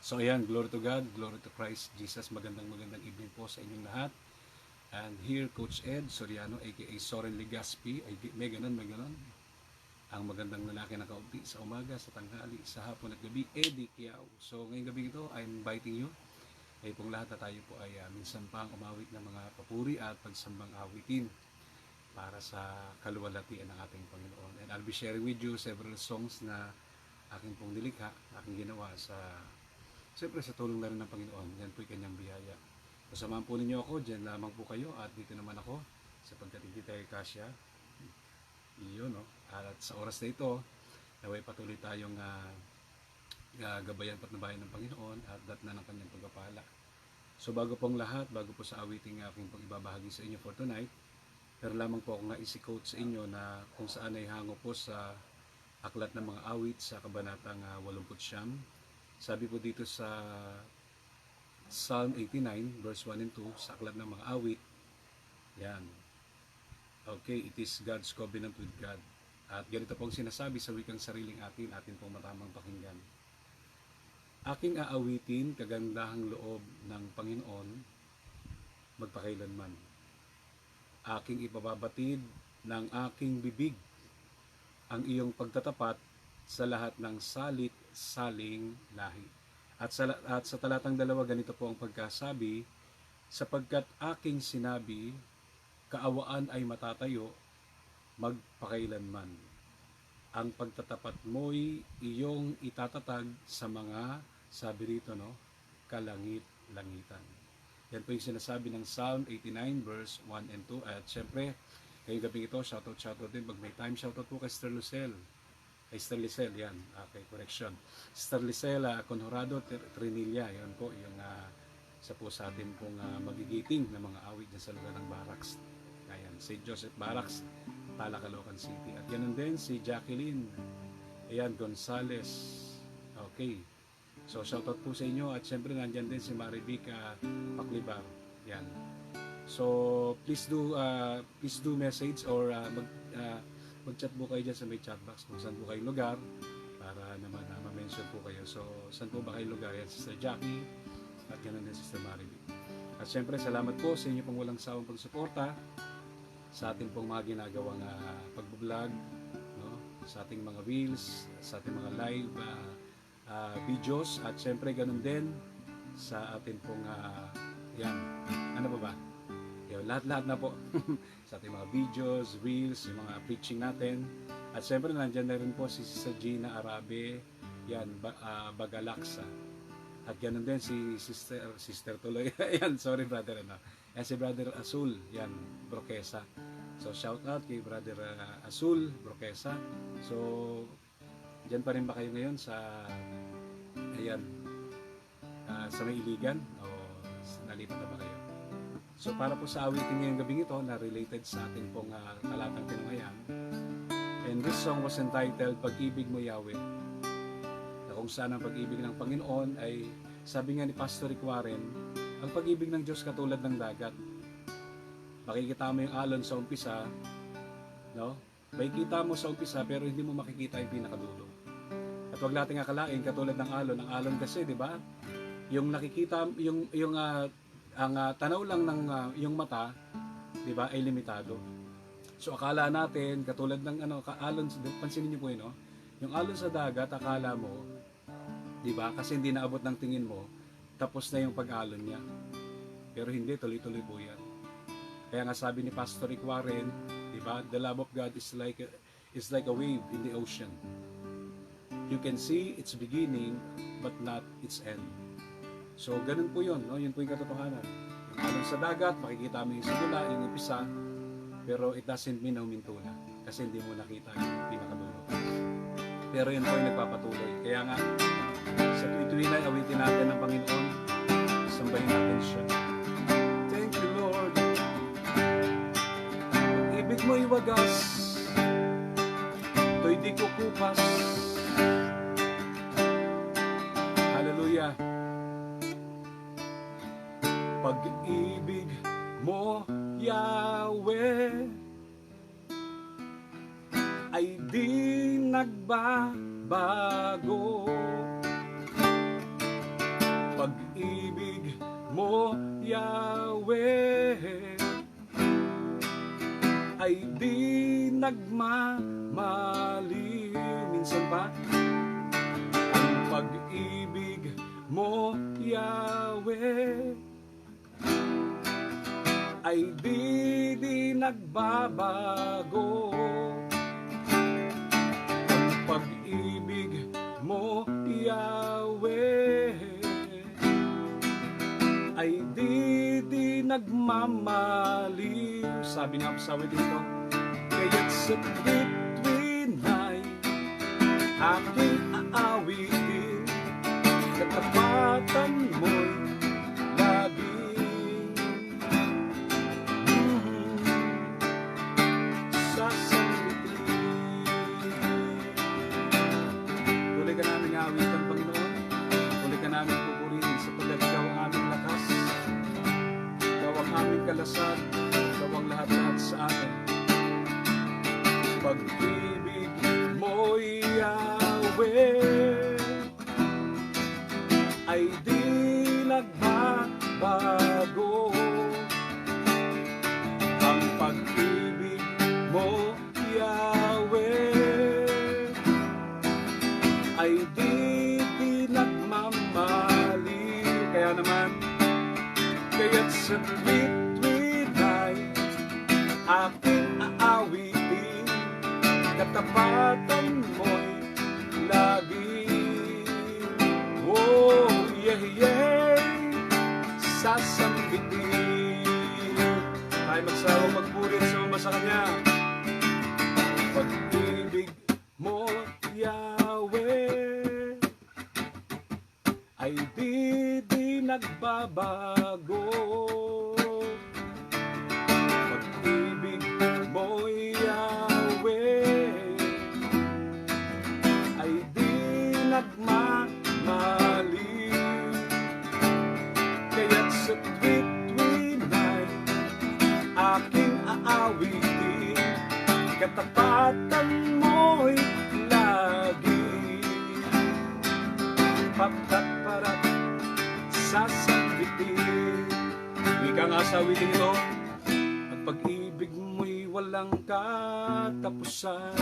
So ayan, glory to God, glory to Christ Jesus. Magandang evening po sa inyong lahat. And here, Coach Ed Soriano, aka Soren Legaspi. Ay, may ganun. Ang magandang lalaki na kaunti sa umaga, sa tanghali, sa hapon at gabi, Eddie Kiao. So ngayong gabi ito, I'm inviting you. Kayo pong lahat na tayo po ay minsan pang umawit ng mga papuri at pagsambang awitin para sa kaluwalhatian ng ating Panginoon. And I'll be sharing with you several songs na aking pong nilikha, aking ginawa siyempre sa tulong na rin ng Panginoon. Yan po'y kanyang biyaya. Kasamahan po ninyo ako, dyan lamang po kayo at dito naman ako sapagkat hindi tayo kasya. Iyon, no? At sa oras na ito, naway patuloy tayong gabayan patnubayan ng Panginoon at datna ng kanyang pagpapala. So bago pong lahat, bago po sa awiting aking pag-ibabahagi sa inyo for tonight, pero lamang po ako nga isi-quote sa inyo na kung saan ay hango po sa aklat ng mga awit sa kabanatang 89. Sabi po dito sa Psalm 89 verse 1 and 2 sa aklat ng mga awit. Yan. Okay, it is God's covenant with God. At ganito pong sinasabi sa wikang sariling atin pong matamang pakinggan. Aking aawitin kagandahang loob ng Panginoon magpakailanman. Aking ipababatid ng aking bibig ang iyong pagtatapat sa lahat ng salit-saling lahi. At sa talatang 2, ganito po ang pagkasabi, sapagkat aking sinabi, kaawaan ay matatayo, magpakailanman. Ang pagtatapat mo'y iyong itatatag sa mga, sabi rito, no, kalangit-langitan. Yan po yung sinasabi ng Psalm 89 verse 1 and 2. At syempre, ngayong gabi ito, shoutout din. Pag may time, shoutout po kay Sister Lucel. Sister Lisel, yan. Okay, correction. Sister Lisel Conjurado Trinilla, yan po yung isa po sa atin pong magigiting na mga awit dyan sa lugar ng Barracks. Ayan, St. Joseph Barracks, Tala, Caloocan City. At ganun din si Jacqueline, ayan, Gonzales. Okay. So, shoutout po sa inyo. At syempre, nandyan din si Marivica Paklibar. Yan. So, please do message or mag-chat po kayo dyan sa may chat box kung saan po kayong lugar para naman ma-mention po kayo. So, saan po ba kayong lugar? Yan, Sister Jackie at ganoon din Sister Mariby. At syempre, salamat po sa inyo pong walang sawang pagsuporta sa ating pong mga ginagawang pag-vlog, no? Sa ating mga reels, sa ating mga live videos at syempre ganoon din sa ating pong yan, ano ba? Lahat-lahat na po sa ating mga videos, reels, yung mga preaching natin. At syempre nandiyan na rin po si Sister Gina Arabe, yan, Bagalaksa. At ganoon din si Sister tuloy. Yan, sorry brother, ano. Yan si Brother Azul, yan, Broquesa. So shout out kay Brother Azul, Broquesa. So diyan pa rin ba kayo ngayon sa ayan, sa may Iligan o nalipat na ba kayo? So para po sa awitin ngayong gabing ito na related sa ating pong talatang tinungayan. And this song was entitled Pag-ibig mo Yahweh. Na kung saan ang pag-ibig ng Panginoon ay sabi nga ni Pastor Rick Warren, ang pag-ibig ng Diyos katulad ng dagat. Makikita mo yung alon sa umpisa, no? Makikita mo sa umpisa pero hindi mo makikita yung pinakadulo. At wag nating akalain katulad ng alon. Ang alon kasi, di ba? Yung nakikita, ang tanaw lang ng yung mata, 'di ba, ay limitado. So akala natin katulad ng alon, pansinin niyo po 'yun, no? Yung alon sa dagat, akala mo, 'di ba, kasi hindi naabot ng tingin mo, tapos na yung pag-alon niya. Pero hindi, tuloy-tuloy po 'yan. Kaya nga sabi ni Pastor Rick Warren, 'di ba, the love of God is like a wave in the ocean. You can see its beginning but not its end. So, ganun po yun, no? Yun po yung katotohanan. Yung alon sa dagat, makikita mo yung simula, yung umpisa, pero it doesn't mean na huminto na. Kasi hindi mo nakita yung pinakadulo. Pero yun po yung nagpapatuloy. Kaya nga, sa tuwi-tuwi na, awitin natin ng Panginoon, sambahin natin siya. Thank you, Lord. Pag-ibig mo'y wagas, to'y di kukupas. Hallelujah. Pag-ibig mo, Yahweh, ay di nagbabago. pag-ibig mo, Yahweh, ay di nagmamaliw. Minsan pa, ang pag-ibig mo, Yahweh, ay di nagbabago. Ang pag-ibig mo, Yahweh, ay di nagmamaliw. Sabi nga sa awitin ito, kaya't sa bituin ay aking aawitin, katapatan mo'y laging sasambitin. Tuloy ka namin awitan, Panginoon. Tuloy ka namin pupurihin sapagkat ikaw ang aming lakas, ikaw ang aming kalasad, ikaw ang lahat-lahat sa atin. Pag-ibig mo, Yahweh, ay di nagbabago. Ang pag-ibig mo, Yahweh, ay di nagmamaliw. Kaya naman, kaya't sa bituin ay aking aawitin, katapatan mo'y laging, oh, yeah, yeah, sasambitin. Tayo magsawang magpurit sa Kanya. Pag-ibig mo, Yahweh, ay di nagbabago. Pag-ibig mo, Yahweh, ay di nagmamaliw. Kaya't sa bituin ay aking aawitin, katapatan mo'y laging patat-parat sasambitin. Ika nga sa awitin ito, at pag-ibig mo'y walang katapusan,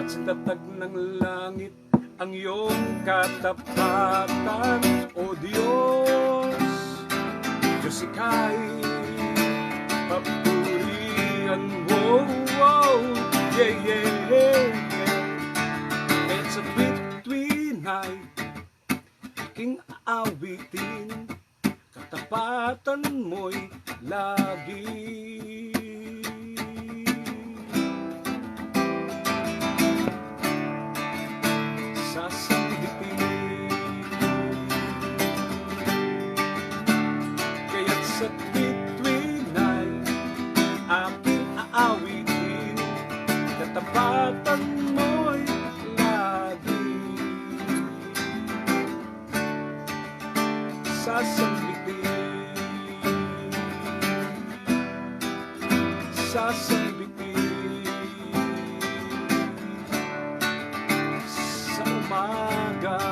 at sa tatag ng langit ang iyong katapatan, O Diyos. Diyos ika'y papurihan, wow, wow, yeah, yeah, yeah. At sa bituin ay aking aawitin, katapatan mo'y lagi. Sasambitin. Kaya't sa bituin ay aking aawitin, katapatan mo'y lagi. Sasambitin, sasambitin, sa umaga,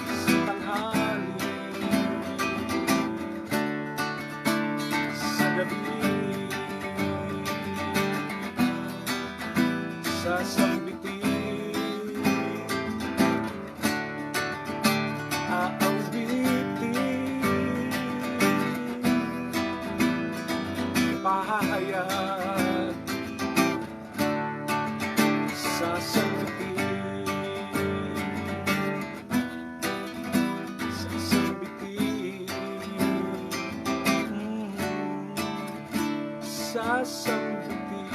sa tanghali, sa gabi, sasambitin, aawitin, pahahayag, sasambitin, sasambitin, sasambitin.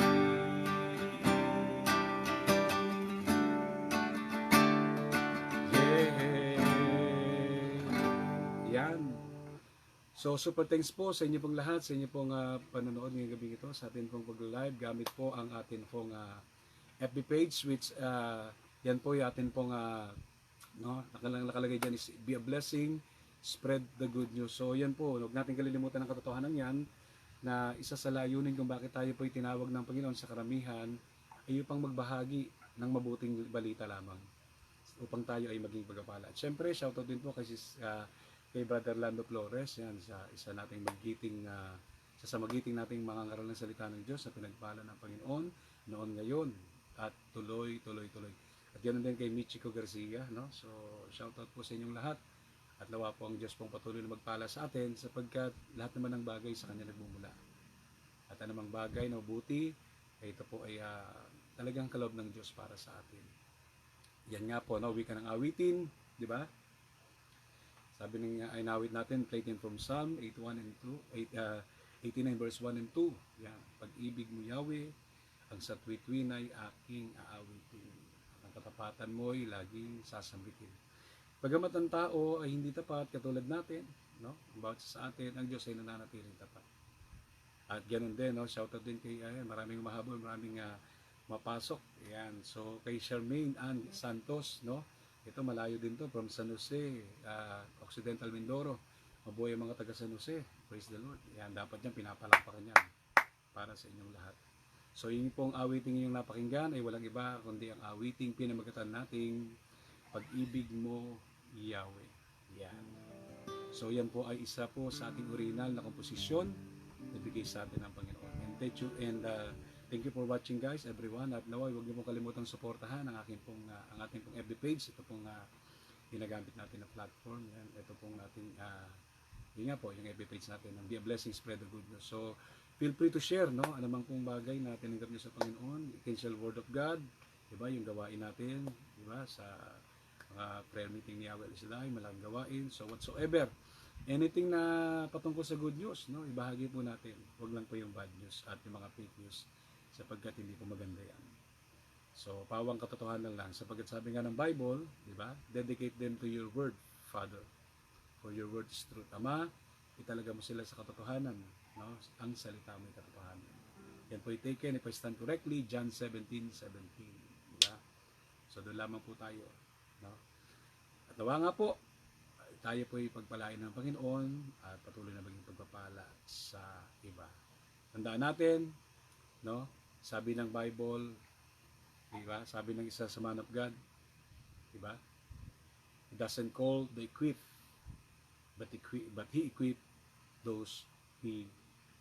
Yeah. Yan. So, super thanks po sa inyo pong lahat, sa inyo pong panonood ngayong gabi ito, sa atin pong pag-live. Gamit po ang atin pong FB page, which yan po yung atin pong nakalagay dyan is be a blessing, spread the good news. So yan po, huwag natin kalilimutan ang katotohanan yan, na isa sa layunin kung bakit tayo po tinawag ng Panginoon sa karamihan ay upang magbahagi ng mabuting balita lamang. upang tayo ay maging pagpapala. At syempre, shoutout din po kay Brother Lando Flores, yan, isa nating sa magiting nating mga ngaral ng salita ng Diyos sa pinagpala ng Panginoon noon ngayon at tuloy. At ganoon din kay Michiko Garcia, no? So, shoutout po sa inyong lahat. At nawa po ang Diyos pong patuloy na magpala sa atin sapagkat lahat naman ng bagay sa Kanya nagmumula. At anumang bagay na mabuti, ito po ay talagang kaloob ng Diyos para sa atin. Yan nga po, no? Wika ng awitin, di ba? Sabi ng inawit natin, taken from Psalm 81 and 2, 89 verse 1 and 2. Yan, pag-ibig mo Yahweh, ang sa tuwi-tuwin ay aking aawitin. Ang katapatan mo ay laging sasambitin. Pagamat ang tao ay hindi tapat katulad natin, no? Bawat sa atin, ang Diyos ay nananatiling tapat. At ganoon din, no? Shoutout din kay maraming mahabol, maraming mapasok. Yan. So kay Charmaine Ann Santos, no? Ito malayo din to from San Jose, Occidental Mindoro. Mabuhay ang mga taga San Jose. Praise the Lord. Yan, dapat yan pinapalakpakan yan para sa inyong lahat. So yung pong awiting inyong napakinggan ay walang iba kundi ang awiting pinamagatan nating pag-ibig mo Yahweh. Yan. So yan po ay isa po sa ating original na komposisyon na bigay sa atin ng Panginoon. And thank you for watching guys, everyone. At naway, huwag niyo pong kalimutang suportahan ang ating pong FB page. Ito pong ginagamit natin na platform. Yan. Ito pong ating yun nga po, yung FB page natin, ang Be a Blessing, Spread the Good News. So, feel free to share, no? Anumang pong bagay na tinanggap niyo sa Panginoon, essential word of God, diba? Yung gawain natin, diba? Sa prayer meeting ni Yahweh Israel, malaking gawain. So, whatsoever, anything na patungkol sa good news, no? Ibahagi po natin. Huwag lang po yung bad news at yung mga fake news sapagkat hindi po maganda yan. So, pawang katotohanan lang. Sapagkat sabi nga ng Bible, diba? Dedicate them to your word, Father. For your word is truth. Ama, italaga mo sila sa katotohanan. No? Ang salita mo yung katotohanan. Yan po i-taken, if I stand correctly, John 17:17. Diba? So doon lamang po tayo. No? At nawa nga po, tayo po ipagpalain ng Panginoon at patuloy na maging pagpapala sa iba. Tandaan natin, no? Sabi ng Bible, diba? Sabi ng isa sa man of God, diba? He doesn't call the equipped, but he equipped those he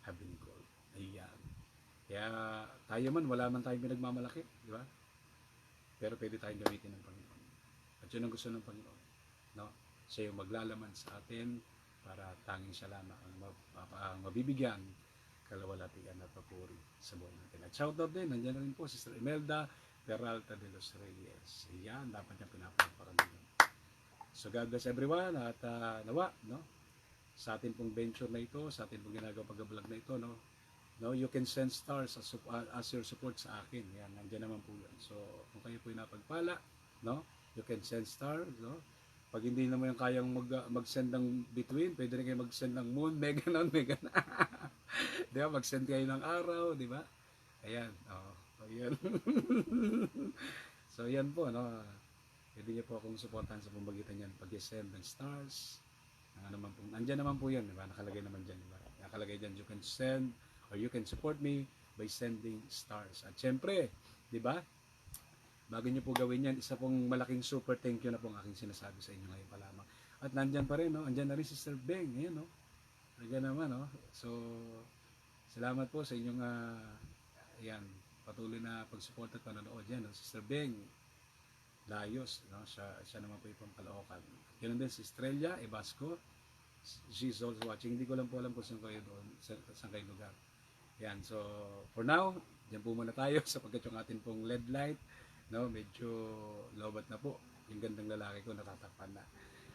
have been called. Ayan. Kaya tayo man, wala man tayong pinagmamalaki, di ba? Pero pwede tayong gamitin ng Panginoon. At yun ang gusto ng Panginoon. No? Siya yung maglalaman sa atin para tanging siya lamang ang mabibigyan kalawalatian at papuri sa buhay natin. At shoutout din, nandiyan na rin po, Sister Imelda Peralta de los Reyes. Ayan, dapat niya pinapagparan din. So God bless everyone at nawa, no? Sa atin pong venture na ito, sa atin pong ginagawa pag-vlog na ito, no? No, you can send stars as your support sa akin. Yan, nandiyan naman po yan. So, kung kayo po yung napagpala, no? You can send stars, no? Pag hindi naman yung kayang mag-send ng between, pwede rin kayo mag-send ng moon, mega nun. Di ba? Mag-send kayo ng araw, di ba? Ayan, ayan. So, yan po, no? Pwede niyo po akong supportan sa pamamagitan yan. Pag-send ng stars, andyan naman po yan, di ba? Nakalagay naman dyan, di ba? Nakalagay dyan, you can send or you can support me by sending stars. At syempre, di ba? Bago niyo po gawin yan, isa pong malaking super thank you na pong aking sinasabi sa inyo ngayon pa lamang. At nandyan pa rin, no? Andyan na rin Sister Beng, ayan, no? Andyan naman, no? So, salamat po sa inyong, ayan, patuloy na pag-support at panonood yan, no? Sister Beng, Layos, no? Siya naman po yung Caloocan. Ganoon din si Estrella Ebasco. She's also watching. Hindi ko lang po alam kung saan kayo doon, saan kayo lugar. Yan, so for now, diyan po muna tayo sapagkat yung atin pong LED light, no, medyo lobat na po. Yung gandang lalaki ko natatakpan na.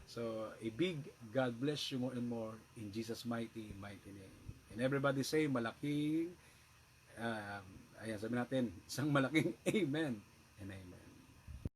So, a big God bless you more and more in Jesus' mighty name. And everybody say malaking, ayan, sabi natin, isang malaking amen and amen.